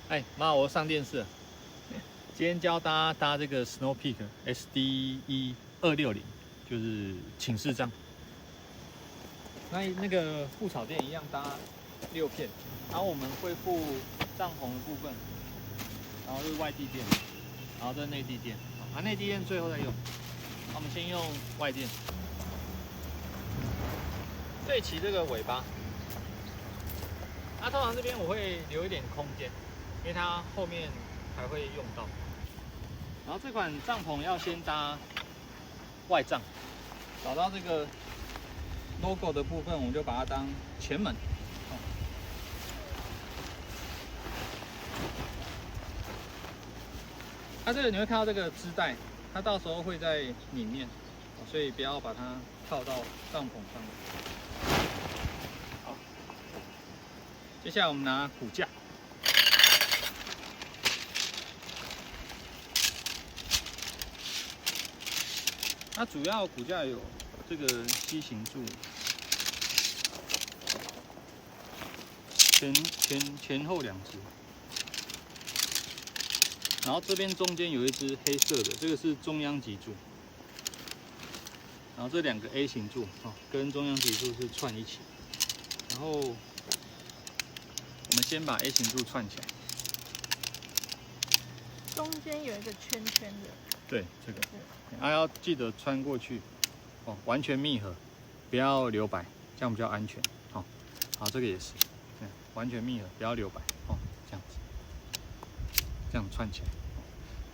哎妈，我上电视了。今天教大家搭这个 Snow Peak SDE 260，就是寝室帐。那个布草垫一样搭6片，然后我们会附帐篷的部分，然后是外地垫，然后这是内地垫，内地垫最后再用。我们先用外垫，对齐这个尾巴。通常这边我会留一点空间，因为它后面还会用到。然后这款帐篷要先搭外帐，找到这个 logo 的部分，我们就把它当前门。它这个你会看到这个织带，它到时候会在里面，所以不要把它套到帐篷上面。好，接下来我们拿骨架。它主要骨架有这个C型柱，前后2只，然后这边中间有一只黑色的，这个是中央脊柱，然后这2个 A 型柱跟中央脊柱是串一起，然后我们先把 A 型柱串起来，中间有一个圈圈的。对，这个，要记得穿过去，完全密合，不要留白，这样比较安全。好，这个也是，完全密合，不要留白，这样子，这样串起来，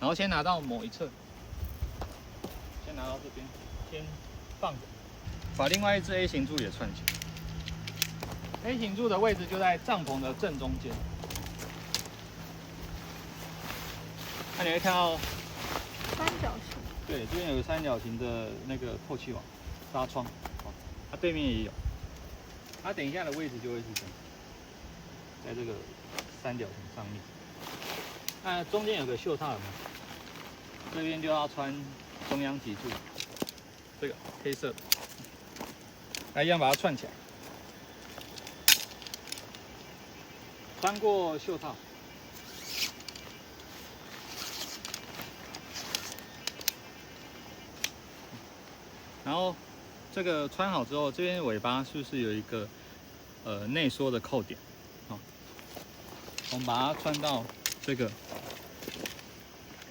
然后先拿到某一侧，先拿到这边，先放着，把另外一只 A 型柱也串起来。A 型柱的位置就在帐篷的正中间，那你会看到。三角形，对，这边有个三角形的那个透气网纱窗，它对面也有。它等一下的位置就会是这样，在这个三角形上面。那中间有个袖套有没有？这边就要穿中央脊柱，这个黑色的，那一样把它串起来，穿过袖套。然后这个穿好之后，这边尾巴是不是有一个内缩的扣点？我们把它穿到这个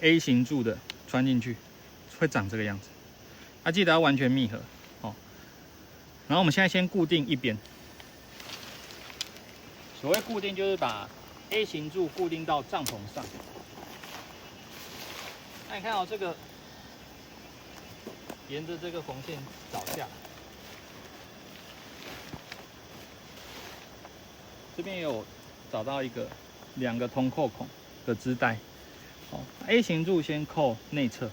A 型柱的穿进去，会长这个样子。记得要完全密合然后我们现在先固定一边。所谓固定，就是把 A 型柱固定到帐篷上。那你看这个。沿着这个缝线找下来，这边也有找到2个通扣孔的织带。A 型柱先扣内侧，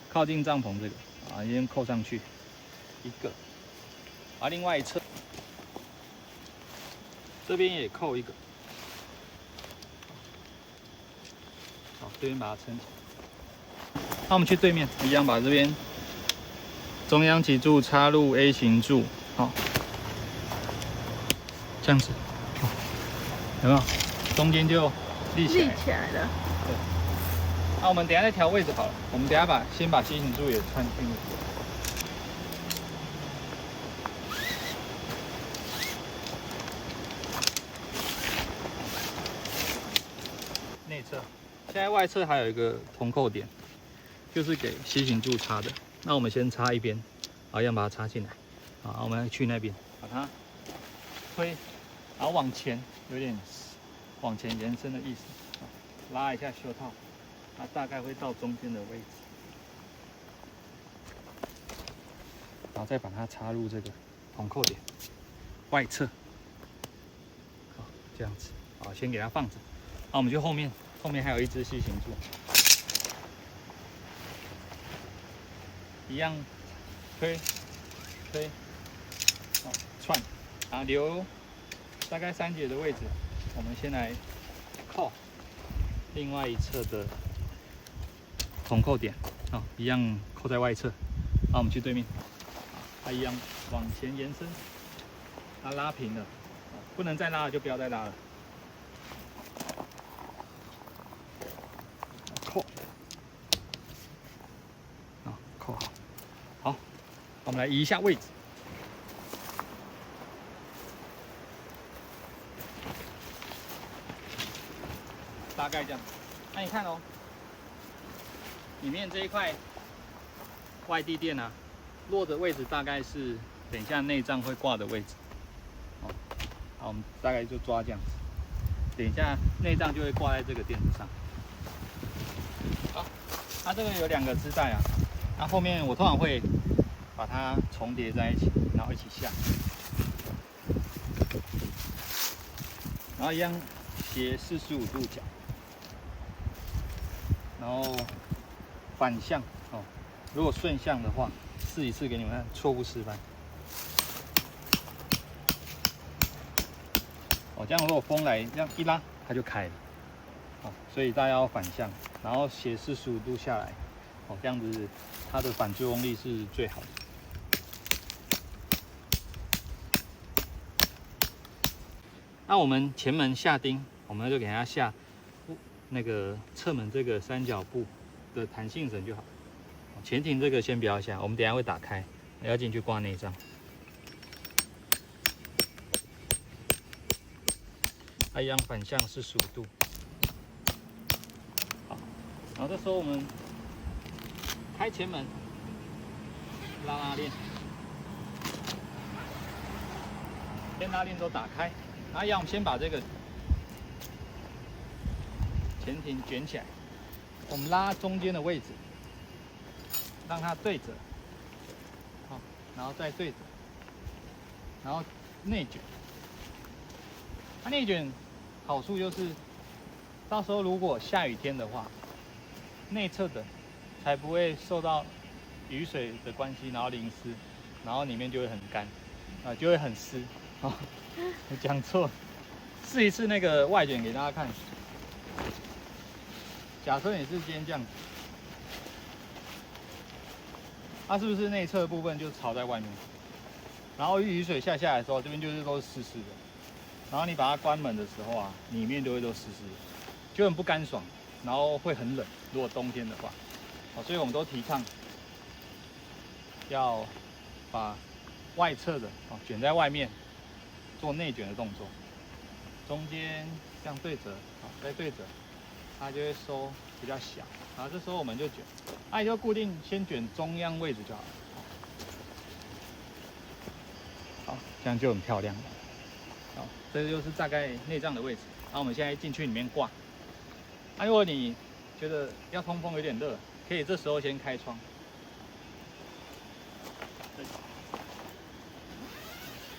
靠近帐篷这个先扣上去一个，另外一侧这边也扣一个，这边把它撑起来。那我们去对面，一样把这边中央脊柱插入 A 型柱，这样子，有没有？中间就立起来了。对。那我们等一下再调位置好了。我们等一下先把 C 型柱也穿进去。内侧。现在外侧还有一个铜扣点，就是给 C 型柱插的。那我们先插一边，一样把它插进来。我们去那边把它推，然后往前，有点往前延伸的意思。拉一下袖套，它大概会到中间的位置，然后再把它插入这个铜扣点外侧。这样子，先给它放着。我们就后面还有一只 C 型柱，一样推，串，留大概3节的位置。我们先来扣另外一侧的铜扣点，一样扣在外侧。我们去对面，它一样往前延伸，它拉平了，不能再拉了就不要再拉了。扣，啊，扣好。好，我们来移一下位置。大概这样。那你看哦，里面这一块外地垫啊，落的位置大概是等一下内脏会挂的位置。哦，好，我们大概就抓这样子。等一下内脏就会挂在这个垫子上。好，它这个有2个织带啊，那后面我通常会把它重叠在一起，然后一起下，然后一样斜45度角。然后反向哦，如果顺向的话，试一次给你们看，错误示范。哦，这样如果风来，这样一拉它就开了。哦，所以大家要反向，然后斜45度下来，哦，这样子它的反作用力是最好的。那我们前门下钉，我们就给它下那个侧门这个3角布的弹性绳就好。前庭这个先不要下，我们等一下会打开，要进去挂内脏。一样反向45度。好，然后这时候我们开前门，拉链，先拉链都打开，然后一样我们先把这个前庭卷起来，我们拉中间的位置，让它对折，好，然后再对折，然后内卷。它内卷好处就是，到时候如果下雨天的话，内侧的才不会受到雨水的关系，然后淋湿，然后里面就会很干，啊，就会很湿。好，我讲错，试一次那个外卷给大家看。假设你是今天这样子，它是不是内侧部分就朝在外面？然后雨水下来的时候，这边就是都是湿湿的。然后你把它关门的时候啊，里面就会都湿湿的，就很不干爽，然后会很冷。如果冬天的话，所以我们都提倡要把外侧的卷在外面，做内卷的动作。中间这样对折，再对折。它就会收比较小，然后这时候我们就卷，也就固定先卷中央位置就好了。好，这样就很漂亮了。好，这就是大概内脏的位置。然后我们现在进去里面挂。如果你觉得要通风有点热，可以这时候先开窗。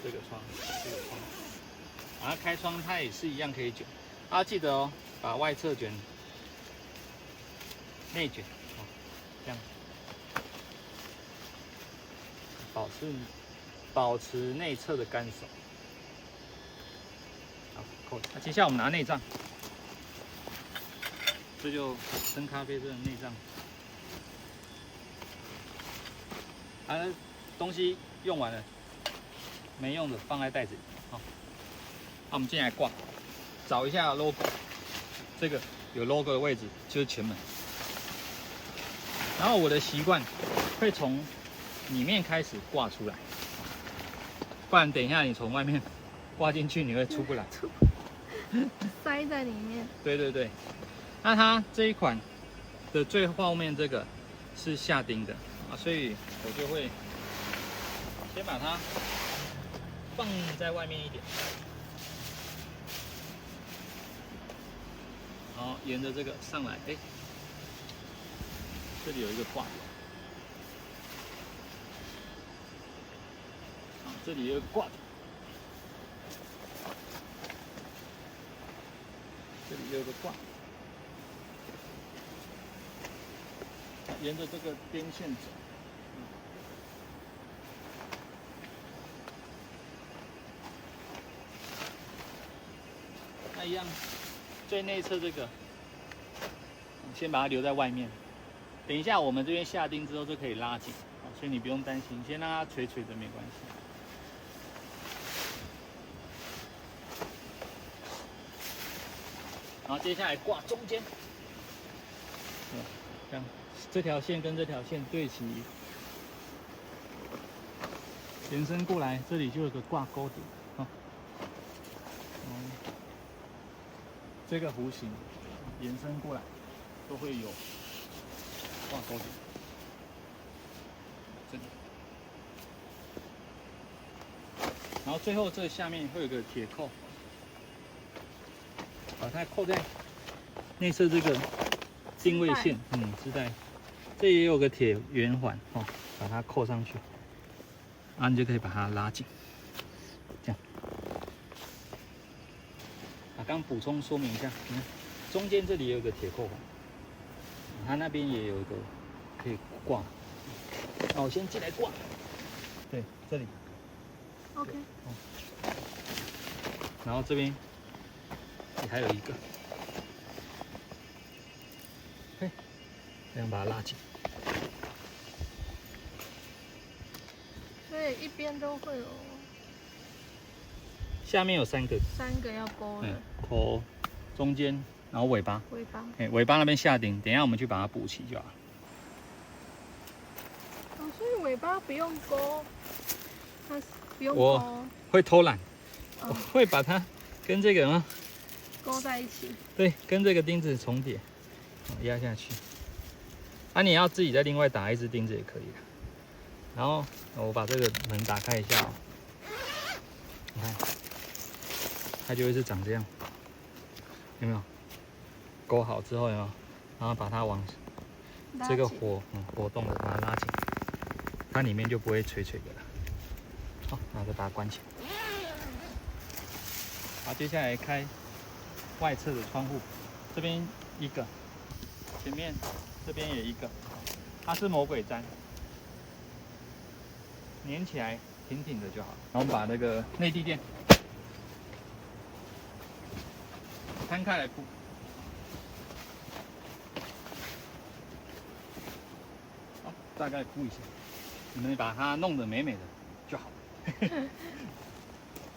这个窗，然后开窗它也是一样可以卷。记得哦，把外侧卷。内卷，这样，保持内侧的干手。好，扣。接下来我们拿内脏，这就深咖啡这的内脏。东西用完了，没用的放在袋子里。好，那我们进来挂，找一下 logo， 这个有 logo 的位置就是前门。然后我的习惯会从里面开始挂出来，不然等一下你从外面挂进去你会出不来，塞在里面。对对对，那它这一款的最后面这个是下钉的所以我就会先把它放在外面一点，然后沿着这个上来，这里有一个挂，这里有一个挂，这里有一个挂，沿着这个边线走。那一样，最内侧这个，先把它留在外面。等一下，我们这边下钉之后就可以拉紧，所以你不用担心，先让它垂垂的没关系。然后接下来挂中间，这样，这条线跟这条线对齐，延伸过来，这里就有个挂钩点啊。这个弧形延伸过来都会有挂钩点，这里。然后最后这下面会有个铁扣，把它扣在内侧这个定位线，织带，这也有个铁圆环哦，把它扣上去，然后你就可以把它拉紧，这样。刚补充说明一下，你看中间这里也有个铁扣环，它那边也有一个可以挂。那我先进来挂，对，这里。OK。然后这边也还有一个，嘿，这样把它拉紧。所以一边都会有下面有3个，3个要勾的。头、中间，然后尾巴。尾巴。尾巴那边下顶，等一下我们去把它补齐就好了。哦，所以尾巴不用勾，它不用勾。我会偷懒，我会把它跟这个勾在一起。对，跟这个钉子重叠，压下去。你要自己再另外打一支钉子也可以的。然后我把这个门打开一下，你看，它就会是长这样，有没有？勾好之后有没有？然后把它往这个活动的把它拉紧，它里面就不会垂垂的了。好，然后再把它关起来。好，接下来开外侧的窗户，这边一个，前面这边也一个，它是魔鬼毡，粘起来挺挺的就好。然后我们把那个内地垫摊开来铺，好，大概铺一下，你们把它弄得美美的就好。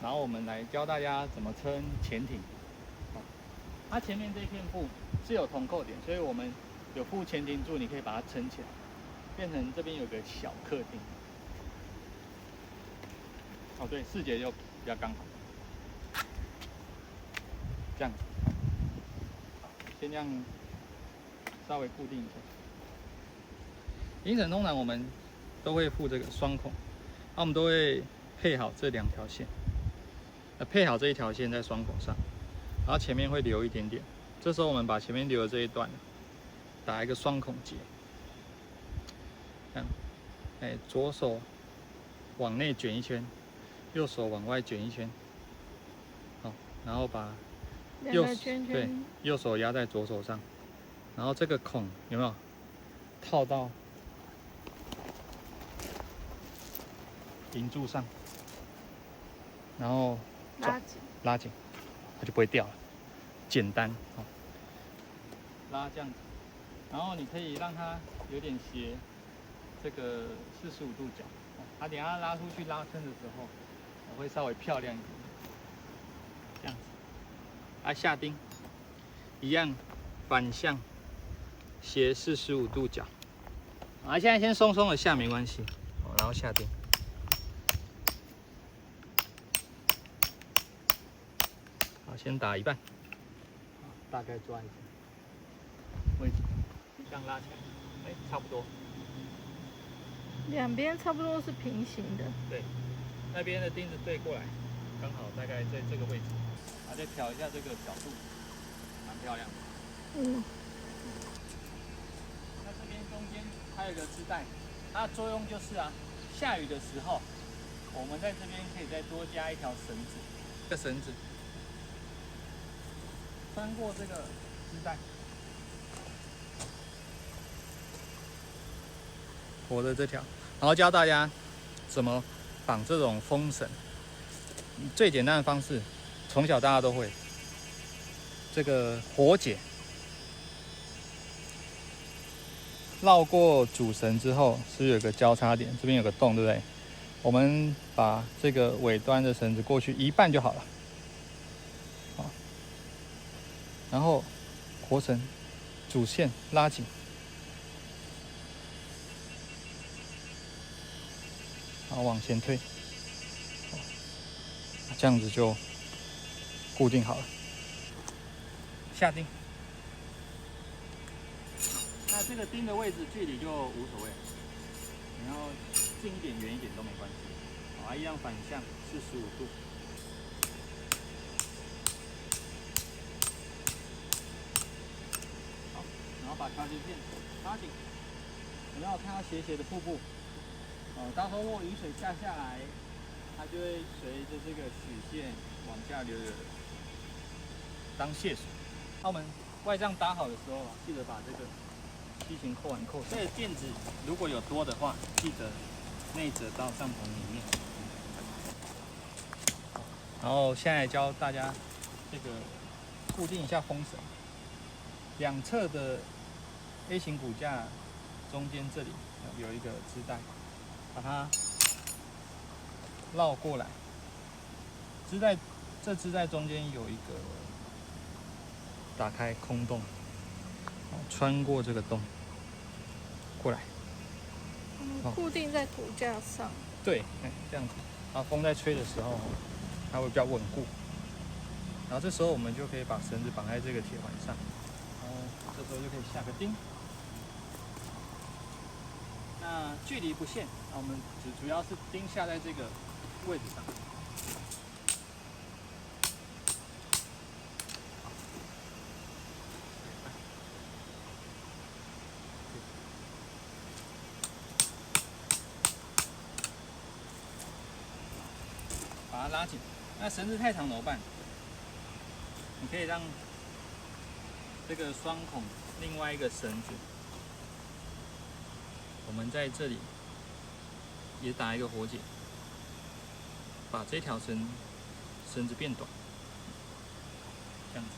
然后我们来教大家怎么撑潜艇。它前面这片布是有铜扣点，所以我们有附潜艇柱，你可以把它撑起来，变成这边有个小客厅。哦，对，视觉就比较刚好。这样，先这样稍微固定一下。营绳通常我们都会附这个双孔，我们都会配好这2条线。配好这一条线在双孔上，然后前面会留一点点。这时候我们把前面留的这一段打一个双孔结，这样，左手往内卷一圈，右手往外卷一圈，好，然后把右手压在左手上，然后这个孔有没有套到银柱上，然后拉紧，它就不会掉了，简单哦。拉这样子，然后你可以让它有点斜，这个45度角，它等下拉出去拉伸的时候，会稍微漂亮一点，这样子。下钉一样，反向斜45度角。现在先松松的下没关系，然后下钉。先打一半，大概抓一下位置，这样拉起来，差不多。两边差不多是平行的。对，那边的钉子对过来，刚好大概在这个位置。再调一下这个角度，蛮漂亮的。那这边中间还有一个织带，它的作用就是下雨的时候，我们在这边可以再多加一条绳子，这个绳子。穿过这个织带，活的这条，然后教大家怎么绑这种风绳。最简单的方式，从小大家都会。这个活结绕过主绳之后，是有个交叉点，这边有个洞，对不对？我们把这个尾端的绳子过去一半就好了。然后活绳主线拉紧，然后往前推，这样子就固定好了。下钉。那这个钉的位置距离就无所谓，你要近一点、远一点都没关系。好，一样反向45度。好，然后把调节片拉紧。有没有看到斜斜的瀑布？到时候雨水下来，它就会随着这个曲线往下流，当泄水。那我们外帐搭好的时候，记得把这个梯形扣完扣上。这个垫子如果有多的话，记得内折到帐篷里面。然后现在教大家这个固定一下风绳，两侧的 A 型骨架中间这里有一个织带，把它绕过来。织带中间有一个打开空洞，穿过这个洞过来，固定在骨架上。对，这样子，然后风在吹的时候，它会比较稳固。然后这时候我们就可以把绳子绑在这个铁环上，然后这时候就可以下个钉。那距离不限，那我们主要是钉下在这个位置上。把它拉紧。那绳子太长怎么办？你可以让这个双孔另外一个绳子，我们在这里也打一个活结，把这条绳子变短，这样子。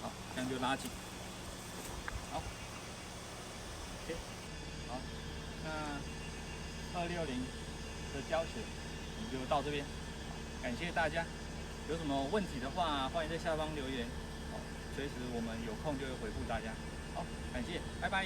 好，这样就拉紧。好 ，OK， 好，那260的教学我们就到这边，感谢大家。有什么问题的话，欢迎在下方留言，随时我们有空就会回复大家。好，感谢，拜拜。